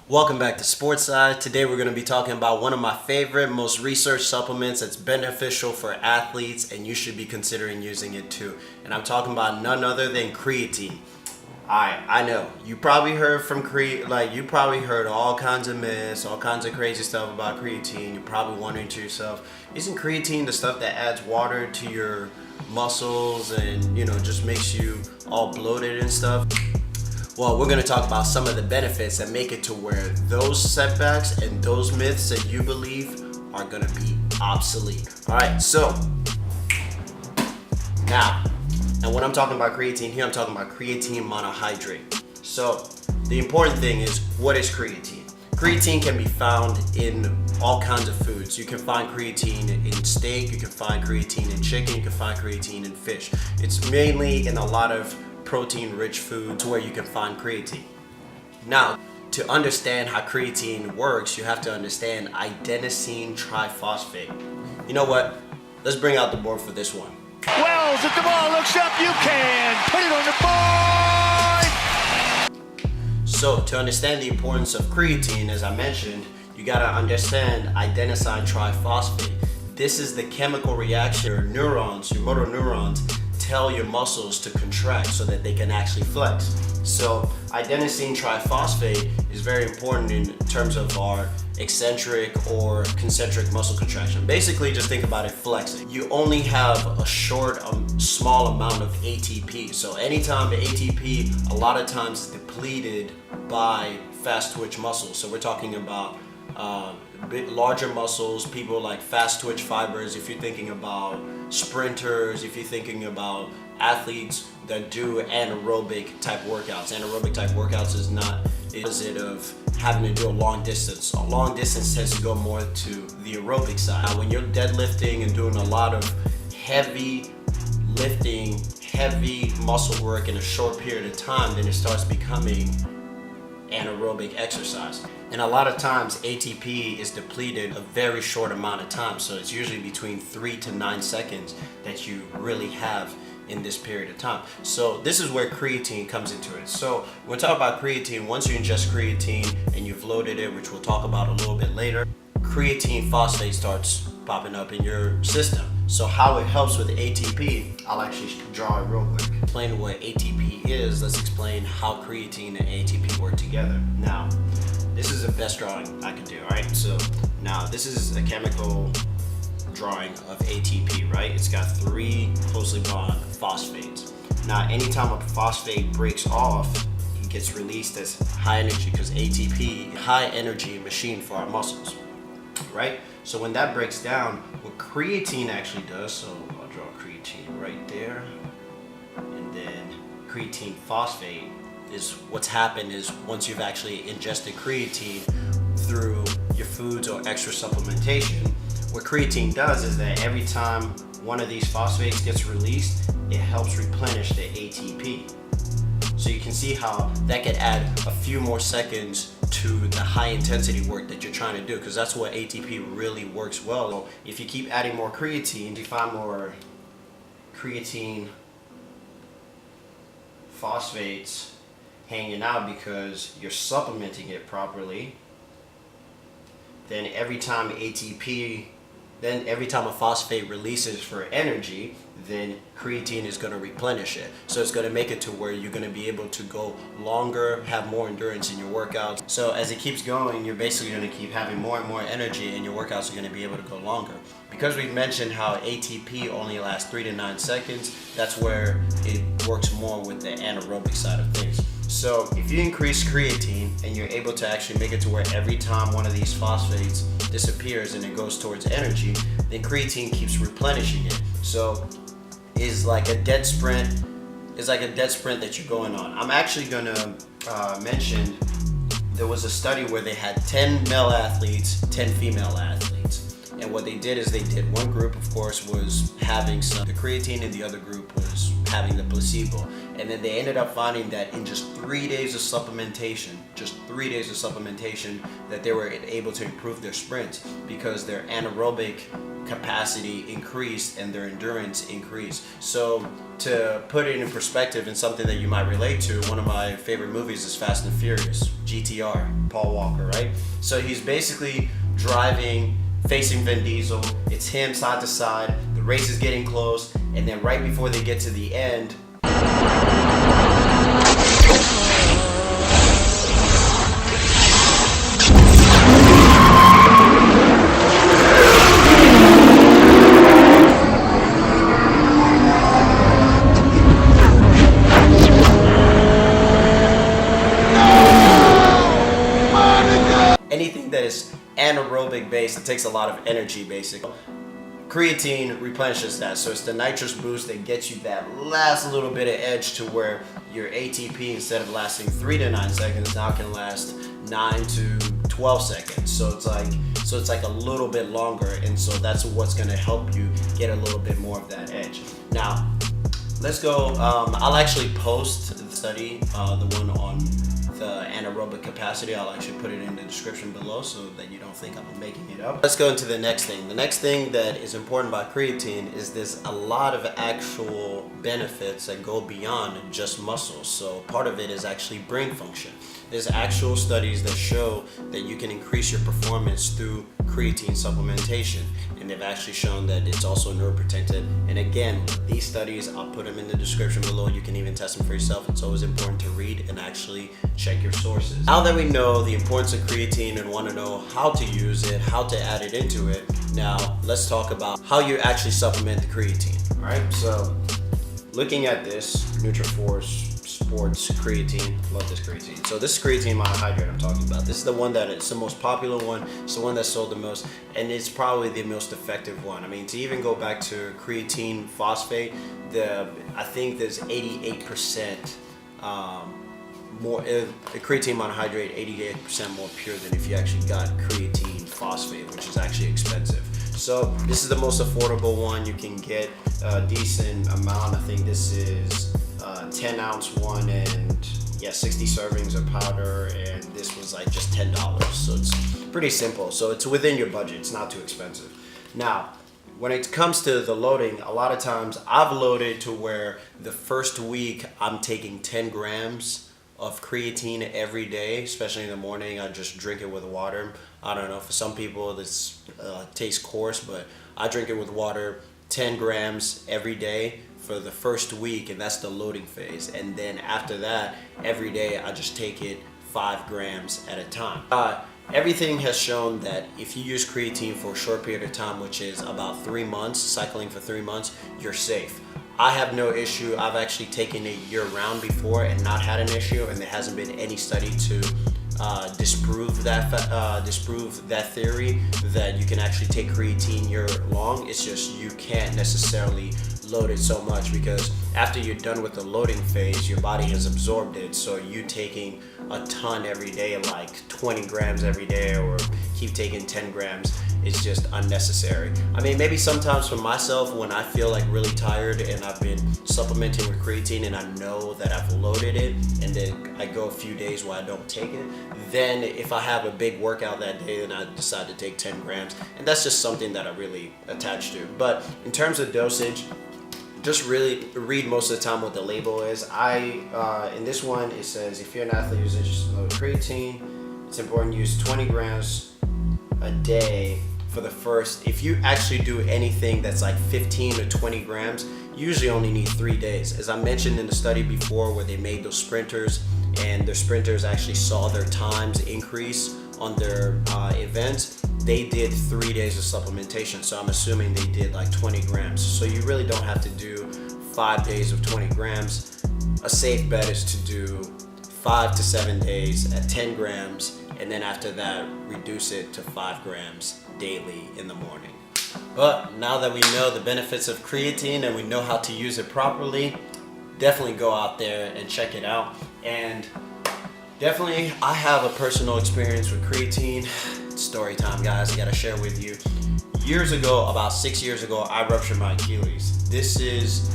Welcome back to SportsCy. Today we're going to be talking about one of my favorite, most researched supplements that's beneficial for athletes, and you should be considering using it too. And I'm talking about none other than creatine. Alright, I know you probably heard you probably heard all kinds of myths, all kinds of crazy stuff about creatine. You're probably wondering to yourself, isn't creatine the stuff that adds water to your muscles and just makes you all bloated and stuff? Well, we're going to talk about some of the benefits that make it to where those setbacks and those myths that you believe are going to be obsolete. Alright, so now, and when I'm talking about creatine here, I'm talking about creatine monohydrate. So the important thing is, what is creatine? Creatine can be found in all kinds of foods. You can find creatine in steak, you can find creatine in chicken, you can find creatine in fish. It's mainly in a lot of protein-rich foods where you can find creatine. Now, to understand how creatine works, you have to understand adenosine triphosphate. You know what? Let's bring out the board for this one. Wells, if the ball looks up, you can put it on the board! So, to understand the importance of creatine, as I mentioned, you gotta understand adenosine triphosphate. This is the chemical reaction your neurons, your motor neurons, tell your muscles to contract so that they can actually flex. So adenosine triphosphate is very important in terms of our eccentric or concentric muscle contraction. Basically, just think about it flexing. You only have a small amount of ATP. So anytime the ATP, a lot of times is depleted by fast twitch muscles. So we're talking about bit larger muscles, people like fast twitch fibers. If you're thinking about sprinters, if you're thinking about athletes that do anaerobic type workouts. Anaerobic type workouts is not the opposite of having to do a long distance. A long distance tends to go more to the aerobic side. Now, when you're deadlifting and doing a lot of heavy lifting, heavy muscle work in a short period of time, then it starts becoming anaerobic exercise. And a lot of times ATP is depleted a very short amount of time, so it's usually between 3 to 9 seconds that you really have in this period of time. So this is where creatine comes into it. So when we talk about creatine, once you ingest creatine and you've loaded it, which we'll talk about a little bit later, creatine phosphate starts popping up in your system. So how it helps with ATP, I'll actually draw it real quick. Explain what ATP is, let's explain how creatine and ATP work together. Now, this is the best drawing I can do, alright? So now this is a chemical drawing of ATP, right? It's got 3 closely bonded phosphates. Now, anytime a phosphate breaks off, it gets released as high energy, because ATP, high energy machine for our muscles, right? So when that breaks down, what creatine actually does, so I'll draw creatine right there, and then creatine phosphate is what's happened is once you've actually ingested creatine through your foods or extra supplementation, what creatine does is that every time one of these phosphates gets released, it helps replenish the ATP. So you can see how that could add a few more seconds to the high intensity work that you're trying to do, because that's what ATP really works well. So if you keep adding more creatine, you find more creatine phosphates hanging out because you're supplementing it properly, then every time a phosphate releases for energy, then creatine is going to replenish it. So it's going to make it to where you're going to be able to go longer, have more endurance in your workouts. So as it keeps going, you're basically going to keep having more and more energy, and your workouts are going to be able to go longer. Because we've mentioned how ATP only lasts 3 to 9 seconds, that's where it works more with the anaerobic side of things. So if you increase creatine and you're able to actually make it to where every time one of these phosphates disappears and it goes towards energy, then creatine keeps replenishing it. So it's like a dead sprint that you're going on. I'm actually gonna mention there was a study where they had 10 male athletes, 10 female athletes. And what they did is one group, of course, was having the creatine, and the other group was having the placebo. And then they ended up finding that in just 3 days of supplementation, that they were able to improve their sprint because their anaerobic capacity increased and their endurance increased. So to put it in perspective and something that you might relate to, one of my favorite movies is Fast and Furious, GTR, Paul Walker, right? So he's basically driving, facing Vin Diesel. It's him side to side. The race is getting close, and then right before they get to the end, anything that is anaerobic based, it takes a lot of energy basically. Creatine replenishes that, so it's the nitrous boost that gets you that last little bit of edge to where your ATP, instead of lasting 3 to 9 seconds, now can last 9 to 12 seconds. So it's like a little bit longer, and so that's what's going to help you get a little bit more of that edge. Now, let's go. I'll actually post the study, the one on the anaerobic capacity. I'll actually put it in the description below so that you don't think I'm making it up. Let's go into the next thing. The next thing that is important about creatine is there's a lot of actual benefits that go beyond just muscles. So part of it is actually brain function. There's actual studies that show that you can increase your performance through creatine supplementation, and they've actually shown that it's also neuroprotective. And again, these studies, I'll put them in the description below. You can even test them for yourself. It's always important to read and actually check your sources. Now that we know the importance of creatine and want to know how to use it, how to add it into it, now let's talk about how you actually supplement the creatine. All right, so looking at this Nutriforce Sports creatine, love this creatine. So this is creatine monohydrate I'm talking about. This is the one that it's the most popular one. It's the one that sold the most, and it's probably the most effective one. I mean, to even go back to creatine phosphate, I think there's 88% more creatine monohydrate, 88% more pure than if you actually got creatine phosphate, which is actually expensive. So this is the most affordable one. You can get a decent amount. I think this is 10 ounce one, and yeah, 60 servings of powder, and this was like just $10. So it's pretty simple. So it's within your budget. It's not too expensive. Now, when it comes to the loading, a lot of times I've loaded to where the first week I'm taking 10 grams of creatine every day, especially in the morning. I just drink it with water. I don't know, for some people this tastes coarse, but I drink it with water, 10 grams every day for the first week, and that's the loading phase. And then after that, every day I just take it 5 grams at a time. Everything has shown that if you use creatine for a short period of time, which is about 3 months, cycling for 3 months, you're safe. I have no issue. I've actually taken it year-round before and not had an issue, and there hasn't been any study to disprove that theory that you can actually take creatine year-long. It's just you can't necessarily load it so much, because after you're done with the loading phase, your body has absorbed it. So you taking a ton every day, like 20 grams every day, or keep taking 10 grams, is just unnecessary. I mean, maybe sometimes for myself, when I feel like really tired and I've been supplementing with creatine and I know that I've loaded it, and then I go a few days where I don't take it, then if I have a big workout that day, then I decide to take 10 grams. And that's just something that I really attach to. But in terms of dosage, just really read most of the time what the label is. In this one, it says if you're an athlete who's interested in low creatine, it's important to use 20 grams a day for the first. If you actually do anything that's like 15 to 20 grams, you usually only need 3 days. As I mentioned in the study before, where they made those sprinters, and their sprinters actually saw their times increase on their events, they did 3 days of supplementation. So I'm assuming they did like 20 grams. So you really don't have to do 5 days of 20 grams. A safe bet is to do 5 to 7 days at 10 grams, and then after that, reduce it to 5 grams daily in the morning. But now that we know the benefits of creatine and we know how to use it properly, definitely go out there and check it out. And definitely, I have a personal experience with creatine. Story time, guys. I gotta share with you. Years ago, about 6 years ago, I ruptured my Achilles. This is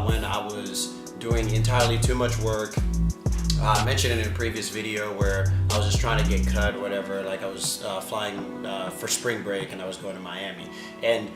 when I was doing entirely too much work. I mentioned it in a previous video where I was just trying to get cut or whatever. Like I was flying for spring break and I was going to Miami. And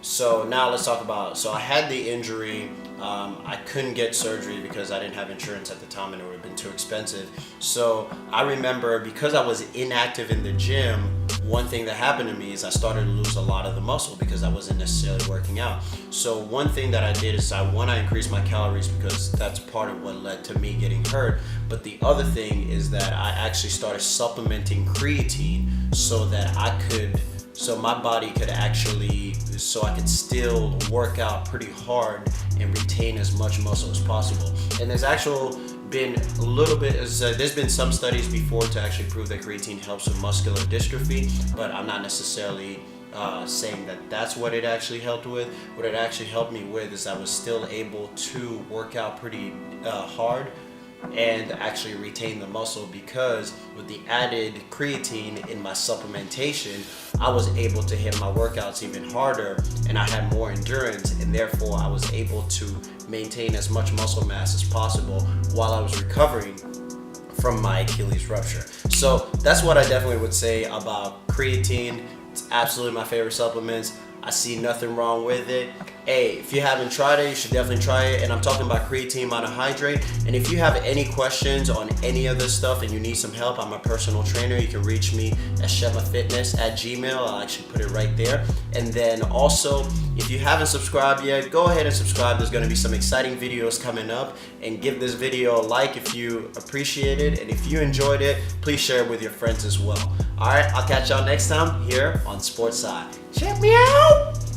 so now let's talk about, so I had the injury. I couldn't get surgery because I didn't have insurance at the time and it would have been too expensive. So I remember, because I was inactive in the gym, one thing that happened to me is I started to lose a lot of the muscle because I wasn't necessarily working out. So one thing that I did is I increased my calories because that's part of what led to me getting hurt. But the other thing is that I actually started supplementing creatine so that my body could actually, so I could still work out pretty hard and retain as much muscle as possible. And there's been a little bit, there's been some studies before to actually prove that creatine helps with muscular dystrophy, but I'm not necessarily saying that that's what it actually helped with. What it actually helped me with is I was still able to work out pretty hard and actually retain the muscle, because with the added creatine in my supplementation, I was able to hit my workouts even harder and I had more endurance, and therefore I was able to maintain as much muscle mass as possible while I was recovering from my Achilles rupture. So that's what I definitely would say about creatine. It's absolutely my favorite supplements. I see nothing wrong with it. Hey, if you haven't tried it, you should definitely try it. And I'm talking about Creatine Monohydrate. And if you have any questions on any of this stuff and you need some help, I'm a personal trainer. You can reach me at shemafitness@gmail. I'll actually put it right there. And then also, if you haven't subscribed yet, go ahead and subscribe. There's gonna be some exciting videos coming up. And give this video a like if you appreciate it. And if you enjoyed it, please share it with your friends as well. All right, I'll catch y'all next time here on SportsCy. Check me out!